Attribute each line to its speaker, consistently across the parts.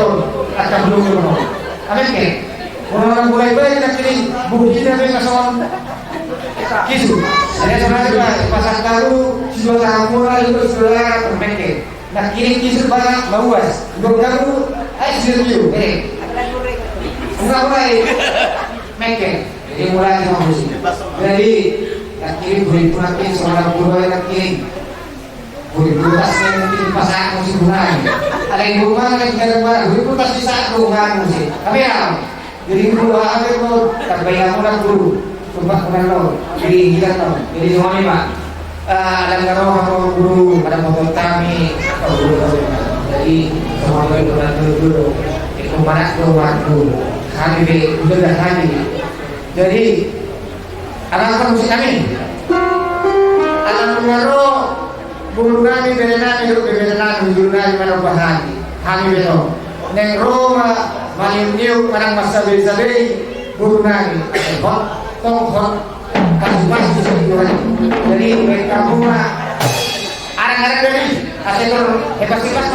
Speaker 1: betul akan belum belum. Amin ke? Orang mulai baik nak kini bukti dah mereka soal kisu. Ada sebenarnya pasal baru sudah tahun mulai itu sudah termeke. Nak kini kisu banyak luas. Dua kamu, ICU. Enggak mulai meke. Jadi mulai sama musik. Jadi nak kini beri punakin seorang guru nak kini. Beri punas mungkin pasang musik bunga. Ada yang bunga, ada yang tidak bunga. Beri punas di saat bunga musik. Tapi ya. Jadi guru apa itu terbayang orang guru coba kenal jadi kita tahu jadi suami pak alam karo guru pada motor kami guru jadi semua itu guru itu mana waktu kami be sudah kami jadi alam musik kami alam karo guru kami berenang hidup berenang guru kami mana bahagi kami betul neng Roma malimniu parang masabi-sabi guru nani kok tongkol pas di situ jadi mereka semua arang-arang dari asetor hebat-hebat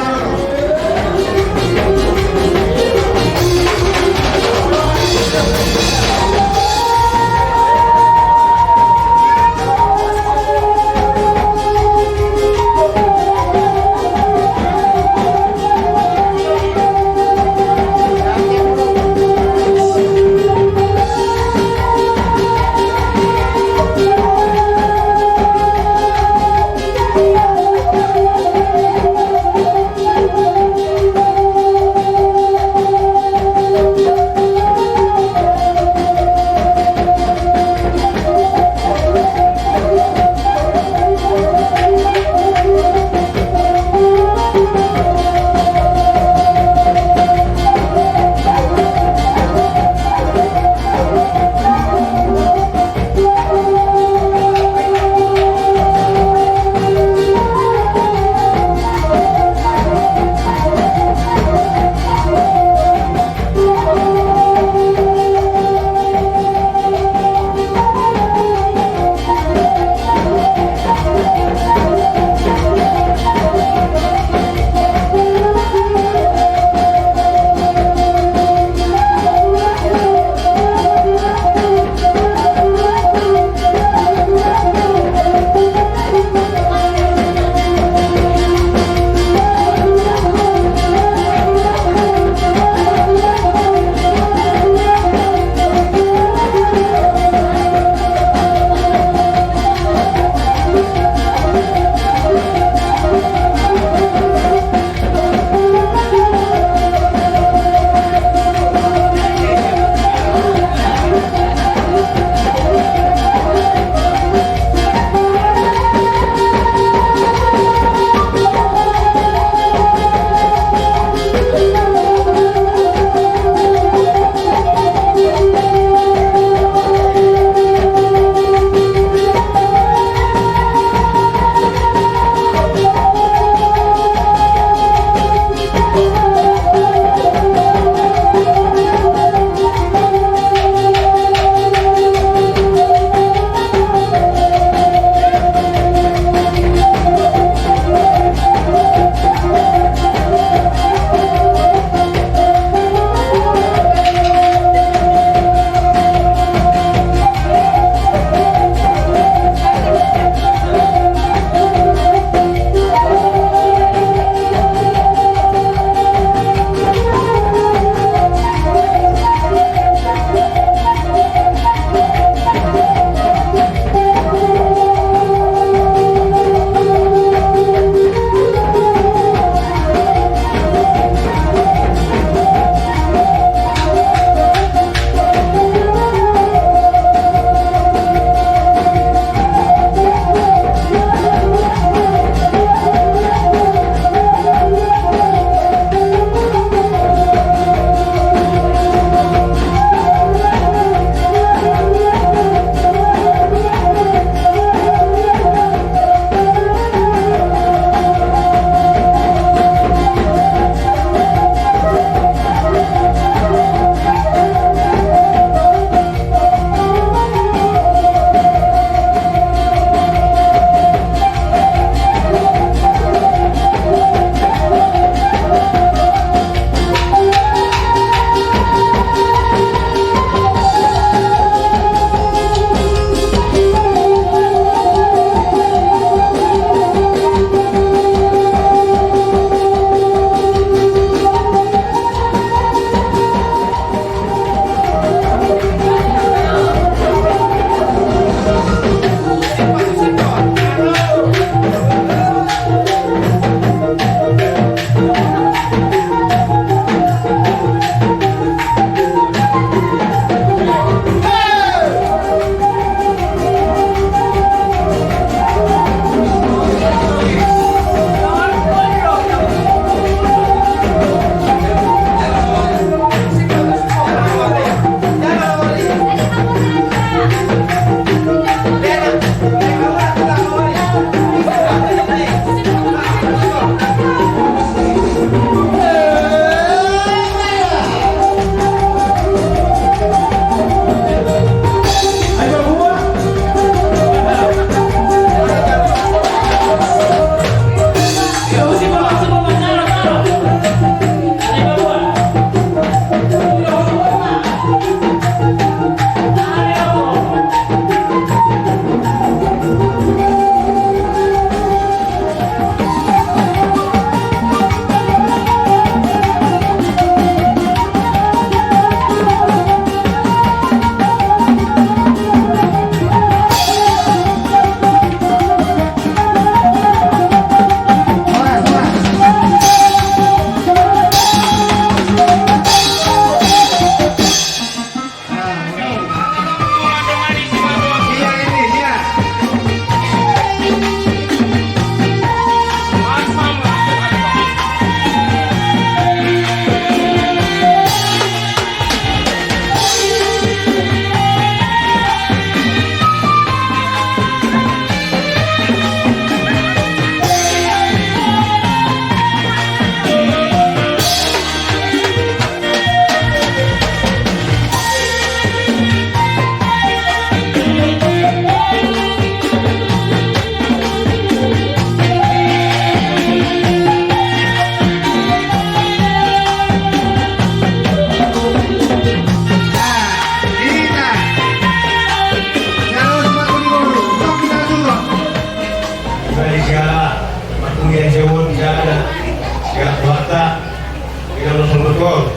Speaker 2: betul.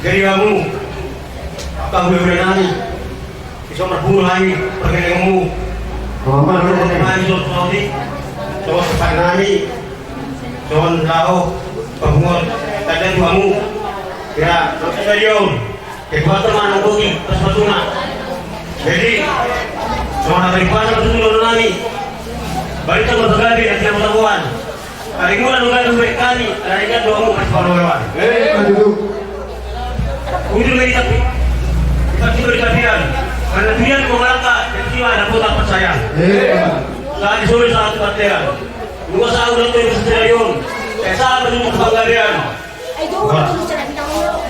Speaker 2: Jadi kamu boleh nani bisa berbunuh lagi perkelaanmu.
Speaker 1: Apa
Speaker 2: nani Saudi terus nani John Lao bangun kadang kamu ya terus stadion kedua teman bagi persatuan. Jadi semua dari mana betul nani balik ke bergabi dan tiap lakukan. Hari mula nunggu kali, hari kan dua mau kasih lawan. Untuk mereka kita berkafiran karena dia mengalahkan dan dia ada putar percaya. Saat sore saat kebatian, dua sahur itu di stadion. Saya sahabat untuk Bangladesh.
Speaker 3: Ayo, terus cara kita ngomong.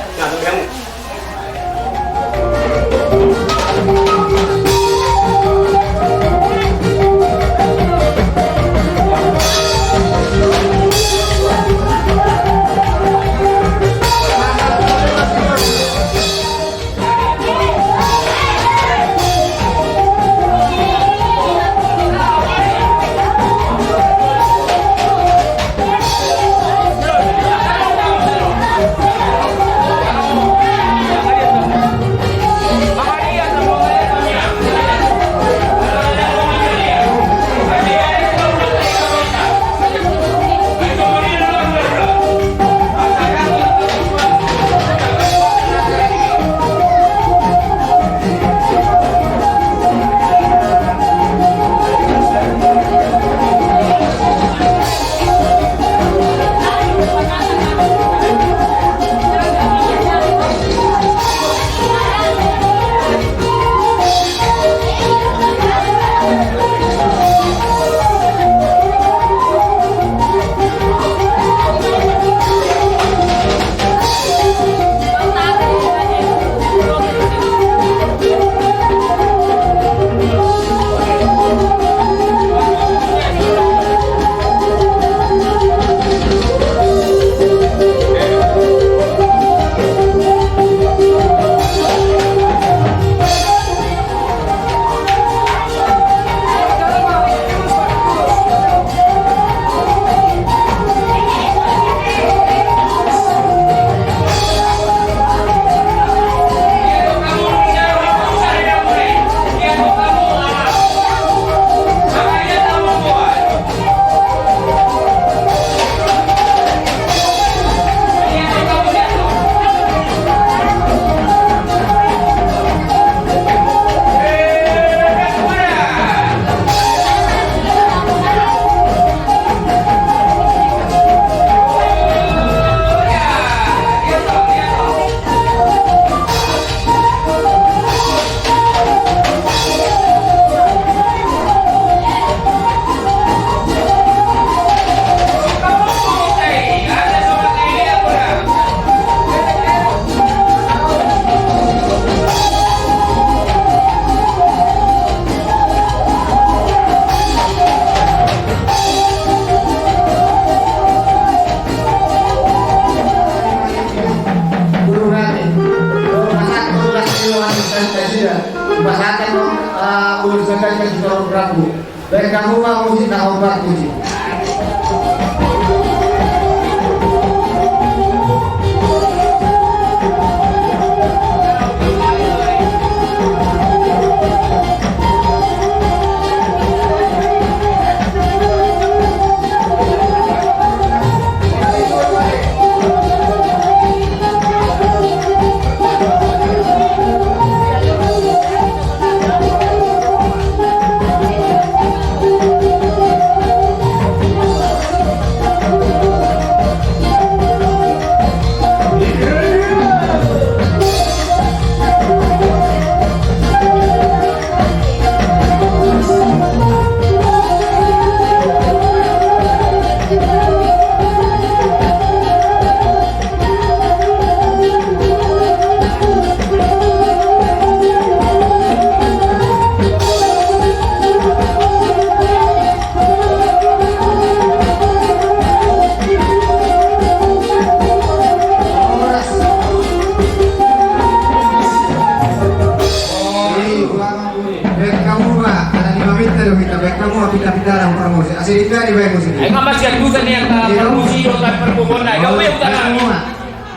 Speaker 2: Kamu.
Speaker 1: Dan kamu mau musik nak obat musik.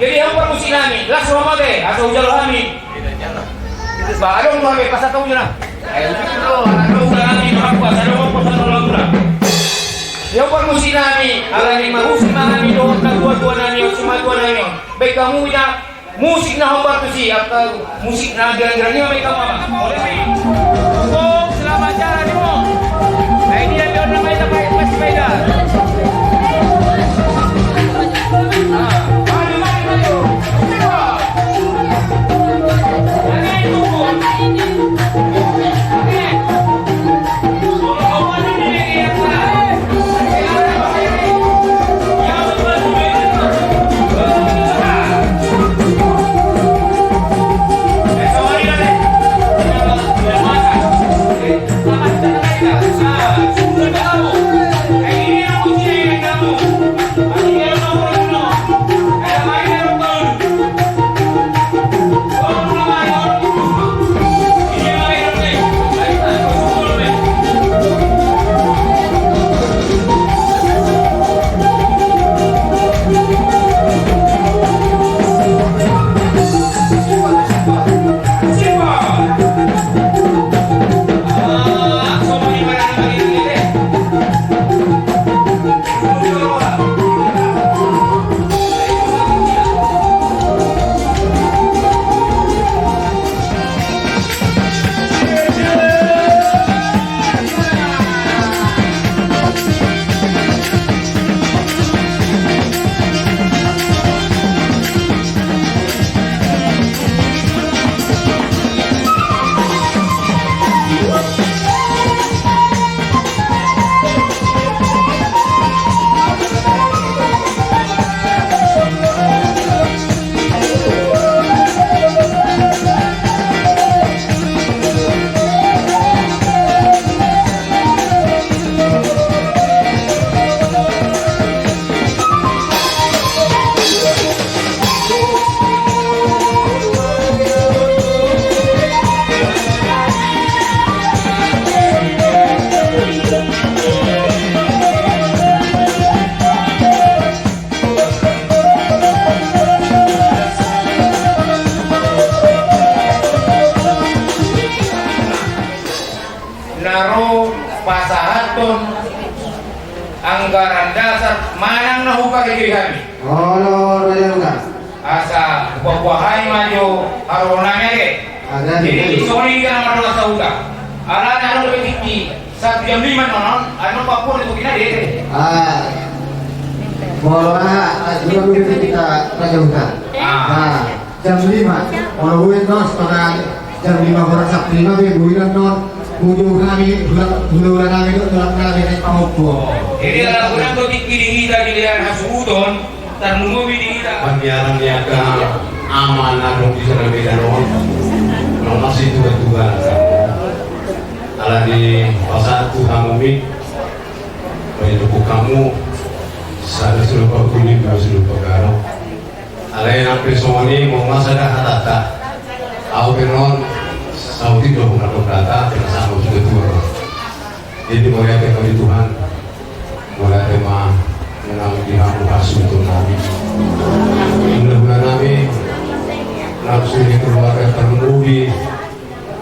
Speaker 4: Jadi yang permusi nami, langsung mate, atau ujal kami. Ba, adong kami pas atau ujal. Ayo dulu, adong kami apa? Adong apa sanolong na. Yang permusi nami, alani mahusi nami doon dua nami, semua dua nami. Baik kamu ya musik na hombar tu si, atau musik na gerang-gerang ni mereka mama. Boleh ni. Oh, selamat jalan ni mo. Ini dia biar ramai dapat masih beda. Anggaran dasar manang nahupa kiri kami.
Speaker 1: Oh, Raja.
Speaker 4: Asa buah-buahan maju arunanya ke. Jadi Sony kan nama doa sauda. Alat anu lebih tinggi 1 jam 5 non. Anu Papua itu kena deh.
Speaker 1: Bola juga kita Raja Uta. Jam 5. Kalau buat nos pada jam 5 orang Sabtu 5 bulan non. Bujuk kami bulan kami itu dalam kami naik panggung.
Speaker 4: Jadi kalau orang tu dikiri kita dilihat hasudon, ternunggu bini kita.
Speaker 2: Pembiaran niaga amanah dong bisa lebih dari orang masih tua-tua. Kalau di pasar tu kamu mi, banyak kamu sana suruh kau kulit, kau suruh kau garong. Kalau yang pesona ni mau masa dah kata, aku penon. Saudi dua pengatur data dengan sama sudah tua. Jadi mulai dari Tuhan, mulai tema mengambil hamba kasih untuk Nabi. Mudah-mudahan Nabi nafsu ini keluarga terlebih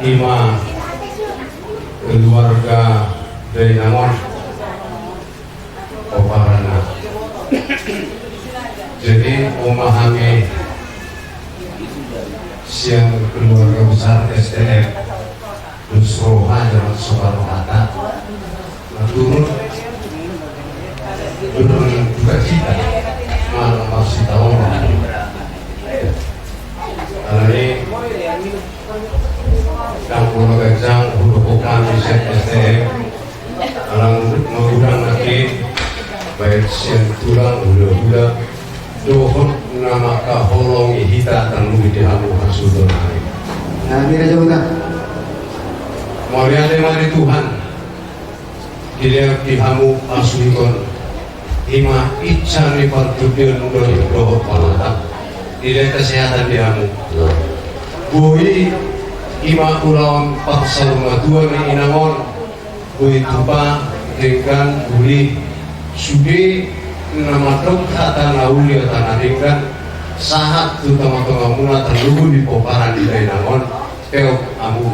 Speaker 2: ima keluarga dari Namon Oparana. Jadi memahami siang keluarga besar SDM Nusroha dan Soekarno Hatta turun juga kita malam masih tahun karena ini kampung Gajang huruf kami SDM alang mengundang lagi baik siang tulang udah dohon nama kaholong hita tanggung di hamu hasudon hari.
Speaker 1: Nah, ini Raja Uta.
Speaker 2: Mulia dari Tuhan, dia di hamu hasudon ima icani partudion doh palata. Dia kesehatan di hamu. Bui ima ulawan paksa rumah tua ni inangon. Bui tupa dengan buli sudi nama dok kata naulia tanah dengan
Speaker 5: saat tu tengah-tengah mula terlugu di poparan di dainangon, amu